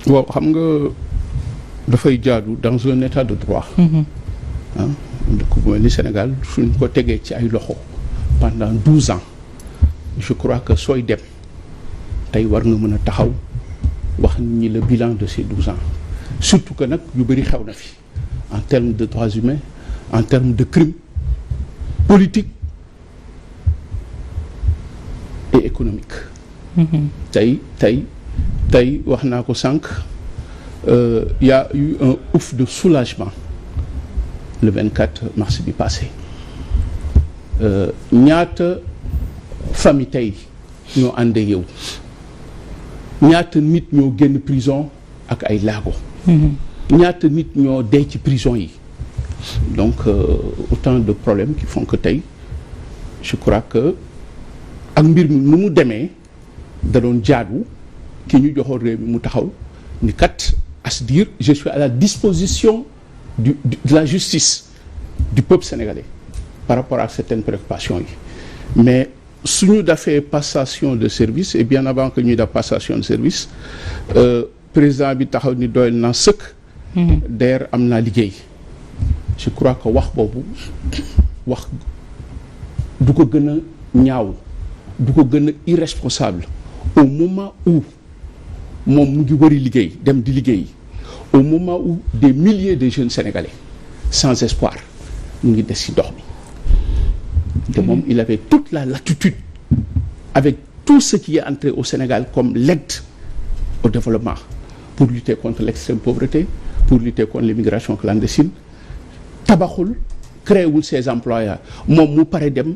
waaw xam nga dafay jaadu dans un état de droit. ah dëkk bu mel ni Sénégal suñ ko tegee ci ay loxo pendant 12 ans je crois que sooy dem tey war nga mën a taxaw wax nit ñi le bilan de ces 12 ans surtout que nag yu bëri xew na fi en termes de droits humains en termes de crimes politiques et économiques. tey wax naa ko sànq y a eu un ouf de soulagement le 24 mars bi passé ñaata famille tey ñoo ànd yow ñaata nit ñoo génn prison ak ay laago ñaata nit ñoo dee ci prison yi donc autant de problèmes qui font que tey je crois que ak mbir mi nu mu demee da doon jaadu ki ñu joxoon réew mi mu taxaw ni kat à se dire je suis à la disposition de la justice du peuple sénégalais par rapport à certaines préoccupations yi mais suñu defee passation de service et bien avant que ñuy def passation de service président bi taxaw ni doyal naa sëkk d'ailleurs am naa liggéey je crois que wax boobu wax du ko gën a ñaaw du ko gën a irresponsable au moment où moom mu ngi wari liggéey dem di liggéey au moment où des milliers de jeunes sénégalais sans espoir ñu ngi des ci ndox mi te moom il avait toute la latitude avec tout ce qui est entré au Sénégal comme l'aide au développement pour lutter contre l'extrême pauvreté pour lutter contre l'immigration clandestine tabaxul créé wul ses employeurs moom mu pare dem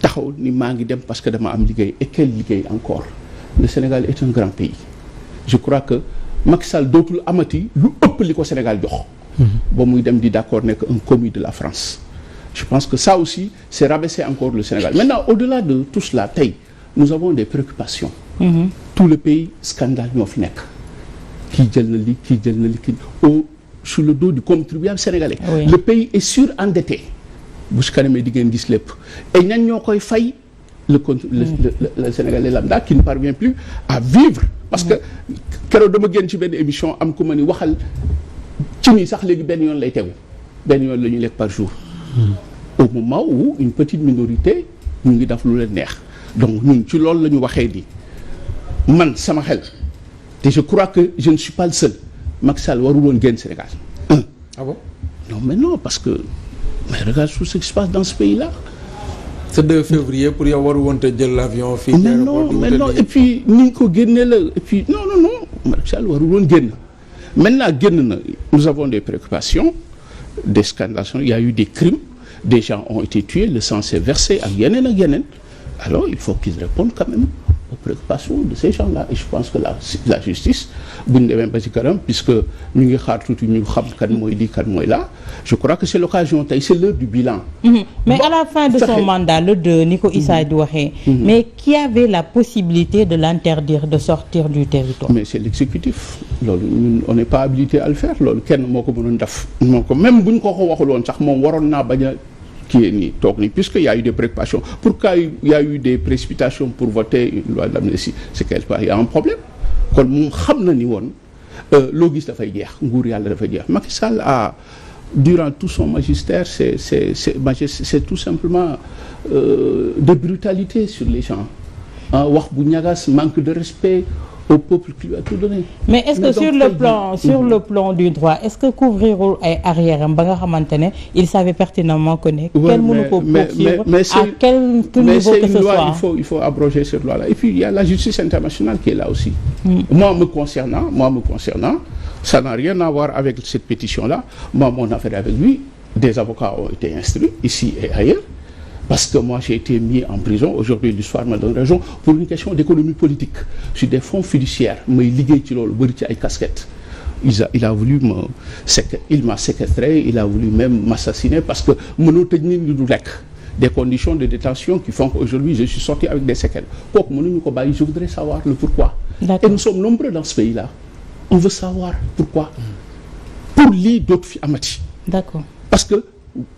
taxaw ni maa ngi dem parce que dama am liggéey et quel liggéey encore le Sénégal est un grand pays je crois que Macky Sall dootul amati lu ëpp li ko Sénégal jox ba muy dem di d'accord nekk un commis de la France je pense que ça aussi c'est rabaisser encore le Sénégal maintenant au-delà de tout cela tey nous avons des préoccupations tout le pays scandale ñoo fi nekk kii jël na li kii jël na li kii sur le dos du contribuable sénégalais oui. Le pays est surendetté bu si kanamee di ngeen gis lépp et ñan ñoo koy fay le Sénégalais lambda qui ne parvient plus à vivre parce que keroog dama génn ci benn émission am ku ma ni waxal ci mi sax léegi benn yoon lay tegu benn yoon la ñuy lekk par jour au moment où une petite minorité ñu ngi def lu leen neex donc ñun ci loolu la ñu waxee di man sama xel te je crois que je ne suis pas le seul Macky Sall warul woon génn Sénégal ah bon non mais non parce que mais regarde tout ce qui se passe dans ce pays là ce 2 février pour yow waru woon te jël l'avion fii mais non et puis ni ñu ko génnee la et puis non Macky Sall warul woon génn maintenant génn na nous avons des préoccupations des scandales il y a eu des crimes des gens ont été tués le sang s'est versé ak yeneen alors il faut qu'ils répondent quand même aux préoccupations de ces gens-là et je pense que la justice bu ñu demee ba ci kanam puisque ñu ngi xaar tuuti ñu xam kan mooy lii kan mooy là je crois que c'est l'occasion tey c'est l'heure du bilan. Mais à la fin de son mandat le 2 ni ko Issa di waxee. mais qui avait la possibilité de l'interdire de sortir du territoire. mais c'est l'exécutif loolu ñun on n'est pas habilité à le faire loolu kenn moo ko mënoon def moo ko même bu ñu ko waxul woon sax moom waroon naa bañ a kii nii toog nii puisque y a eu des préoccupations pourquoi il y a eu des précipitations pour voter une loi d'amnistie c'est quelque part il y a un problème kon moom xam na ni woon loo gis dafay jeex nguur yàlla dafay jeex Macky Sall a durant tout son magistère c'est tout simplement de brutalité sur les gens wax bu ñagas manque de respect au peuple qui lui a tout donné. Mais est-ce que sur le plan du droit est-ce que couvrir ay arrière am ba nga xamante ne il savait pertinemment que ne kenn mënu ko poursuivre à quel niveau que ce soit il faut abroger cette loi-là et puis il y a la justice internationale qui est là aussi. Moi me concernant ça n'a rien à voir avec cette pétition-là mon affaire avec lui des avocats ont été instruits ici et ailleurs parce que moi j'ai été mis en prison aujourd'hui l'histoire me donne raison pour une question d'économie politique sur des fonds fiduciaires may liggéey ci loolu bëri ci ay casquettes il a voulu il m'a séquestré il a voulu même m'assassiner parce que mënoo tëj nit ñi du lekk des conditions de détention qui font qu'aujourd'hui je suis sorti avec des séquelles kooku mënuñu ko bàyyi je voudrais savoir le pourquoi et nous sommes nombreux dans ce pays-là on veut savoir pourquoi pour lii dootu fi amati d'accord parce que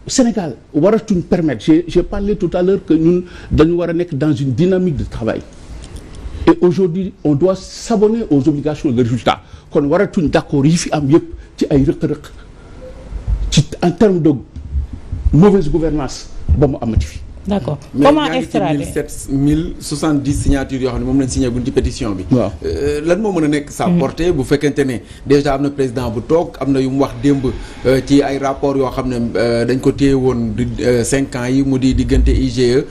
Sénégal waratuñ permettre j'ai parlé tout à l'heure que ñun dañu war a nekk dans une dynamique de travail et aujourd'hui on doit s'abonner aux obligations de résultat kon waratuñ d'accord yi fi am yëpp ci ay rëq-rëq ci en termes de mauvaise gouvernance ba mu amati fi. d'accord comment extrader 1070 signatures yoo xam ne moom lañ signé guñ ci pétition bi. waaw lan moo mën a nekk sa portée bu fekkente ne déjà am na président bu toog am na yu mu wax démb ci ay rapports yoo xam ne dañ ko téye woon 5 ans yi mu di diggante IGE.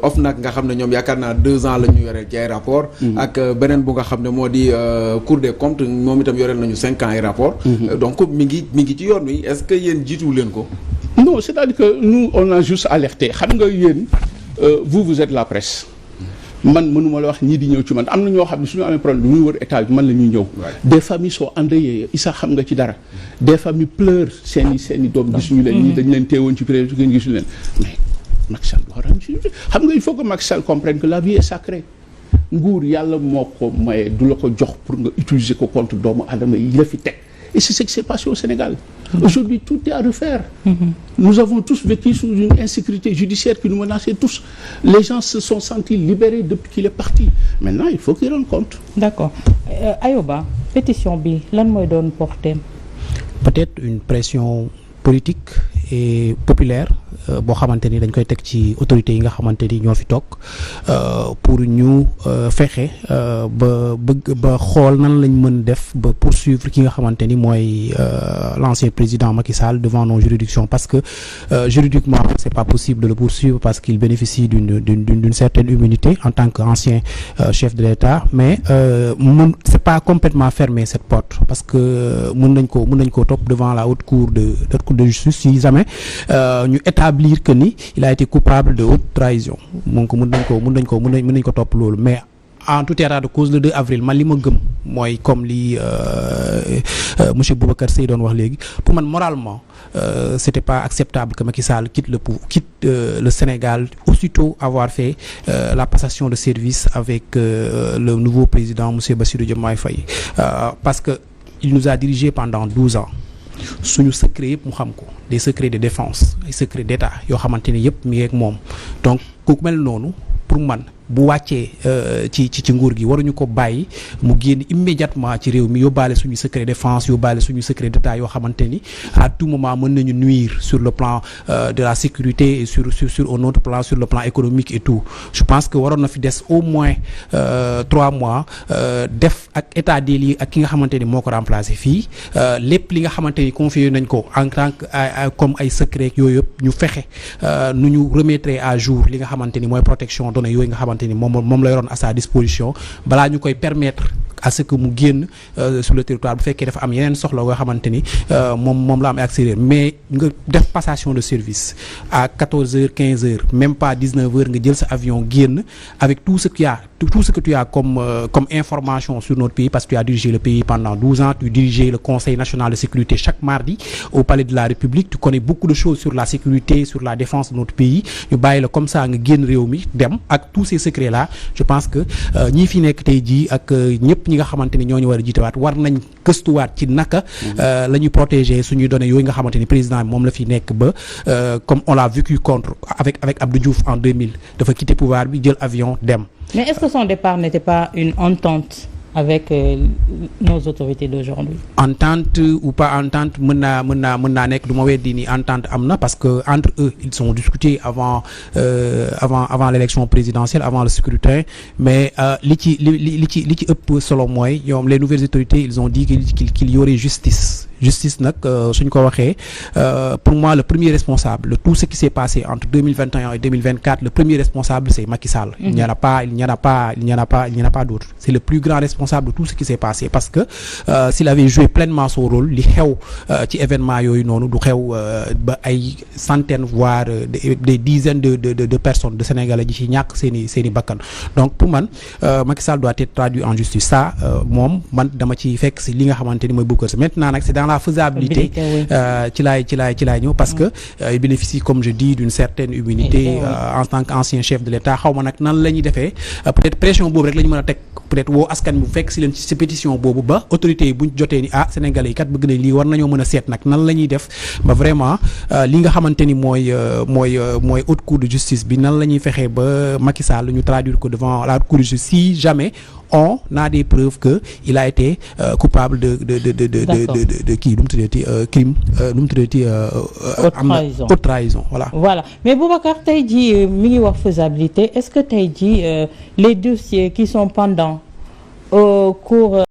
OFNAC nga xam ne ñoom yaakaar naa 2 ans la ñu yoreel ci ay rapports. ak beneen bu nga xam ne moo di Cour des comptes moom itam yoreel nañu 5 ans ay rapports. donc mi ngi ci yoon wi est-ce que yéen jiituwu leen ko. non c'est-à-dire que nous on a juste alerté xam nga yéen vous êtes la presse man mënuma la wax ñii di ñëw ci man am na ñoo xam ne suñu amee problème bi muy wër état bi man la ñuy ñëw. des familles sont endeuillées Issa xam nga ci dara. des familles pleurent seen i doom gisuñu leen. ñii dañu leen teewoon ci président ngeen gisuñu leen mais Macky Sall xam nga il faut que Macky Sall comprenne que la vie est sacrée nguur yàlla moo ko maye du la ko jox pour nga utiliser ko contre doomu aadama yi la fi teg. Et c'est ce qui s'est passé au Sénégal. Aujourd'hui, tout est à refaire. Nous avons tous vécu sous une insécurité judiciaire qui nous menaçait tous. Les gens se sont sentis libérés depuis qu'il est parti. Maintenant, il faut qu'ils rendent compte. D'accord. Ayoba, pétition bi lan mooy doon porter? Peut-être une pression politique et populaire boo xamante ni dañ koy teg ci autorités yi nga xamante ni ñoo fi toog pour ñu fexe ba xool nan lañ mën def ba poursuivre ki nga xamante ni mooy l'ancien président Macky Sall devant nos juridictions parce que juridiquement c'est pas possible de le poursuivre parce qu'il bénéficie d'une certaine immunité en tant qu'ancien chef de l'État mais c'est pas complètement fermé cette porte parce que mën nañ ko topp devant la haute cour de justice si jamais ñu établir que ni il a été coupable de haute trahison donc mën nañ ko topp loolu mais en tout état de cause le 2 avril man li ma gëm mooy comme li monsieur Boubacar Seye doon wax léegi pour man moralement c'était pas acceptable que Macky Sall quitte le Sénégal aussitôt avoir fait la passation de service avec le nouveau président monsieur Bassirou Diomaye Faye parce que il nous a dirigé pendant 12 ans suñu secret yëpp mu xam ko des secrets de défense ay secrets d'État yoo xamante ni yëpp mi ngi ak moom donc kooku mel noonu pour man bu wàccee ci nguur gi waruñu ko bàyyi mu génn immédiatement ci réew mi yóbbaale suñu secret défense yóbbaale suñu secret d'état yoo xamante ni à tout moment mën nañu nuire sur le plan de la sécurité et sur un autre plan sur le plan économique et tout je pense que waroon na fi des au moins 3 mois def ak état des lieux ak ki nga xamante ni moo ko remplacer fii lépp li nga xamante ni confié nañ ko en tant que comme ay secret yooyu yëpp ñu fexe nu ñu remettre à jour li nga xamante ni mooy protection données yooyu nga xamante ni moom la yoroon à sa disposition balaa ñu koy permettre à ce que mu génn sur le territoire bu fekkee dafa am yeneen soxla yoo xamante ni moom la am extérieur mais nga def passation de service à 14h 15h même pas 19h nga jël sa avion génn avec tout ce que tu as comme information sur notre pays parce que tu as dirigé le pays pendant 12 ans tu dirigeais le Conseil national de sécurité chaque mardi au Palais de la République tu connais beaucoup de choses sur la sécurité sur la défense de notre pays ñu bàyyi la comme ça nga génn réew mi dem ak tous ces secrets là je pense que ñi fi nekk tey jii ak ñëpp ñi nga xamante ni ñooñu war a jiitewaat war nañ gëstuwaat ci naka la ñuy protéger suñuy données yooyu nga xamante ni président bi moom la fi nekk ba comme on l'a vécu contre avec Abdou Diouf en 2000 dafa quitter pouvoir bi jël avion dem. Mais est-ce que son départ n'était pas une entente avec nos autorités d'aujourd'hui? Entente ou pas entente mën naa nekk du ma weddi ni entente am na parce que entre eux ils ont discuté avant l'élection présidentielle avant le scrutin mais li ci ëpp solo mooy ñoom les nouvelles autorités ils ont dit qu'il y aurait justice nag suñ ko waxee pour moi le premier responsable de tout ce qui s'est passé entre 2021 et 2024 le premier responsable c'est Macky Sall. Il n'y en a pas d'autre. C'est le plus grand responsable de tout ce qui s'est passé parce que s'il avait joué pleinement son rôle li xew ci événement yooyu noonu du xew ba ay centaines voire des dizaines de personnes de Sénégalais ji ci ñàkk seeni bakkan donc pour man Macky Sall doit être traduit en justice ça moom man dama ci fekk si li nga xamante ni mooy bukka si maintenant nag c'est dans la faisabilité ci laay ñëw parce que il bénéficie comme je dis d'une certaine immunité en tant qu'ancien chef de l'État xaw ma nag nan la ñuy defee peut-être pression boobu rek la ñu mën a teg peut-être woo askan bu fekk si leen ci pétition boobu ba autorités yi buñ jotee ni sénégalais yi kat bëgg nañ lii war nañoo mën a seet nag nan la ñuy def ba vraiment li nga xamante ni mooy haute cour de justice bi nan la ñuy fexee ba Macky Sall ñu traduire ko devant la cour de justice si jamais on a des preuves que il a été coupable de kii nu mu tuddati crime nu mu tuddati haute trahison voilà mais Boubacar tey jii mi ngi wax faisabilité est-ce que tey jii les dossiers qui sont pendants au cours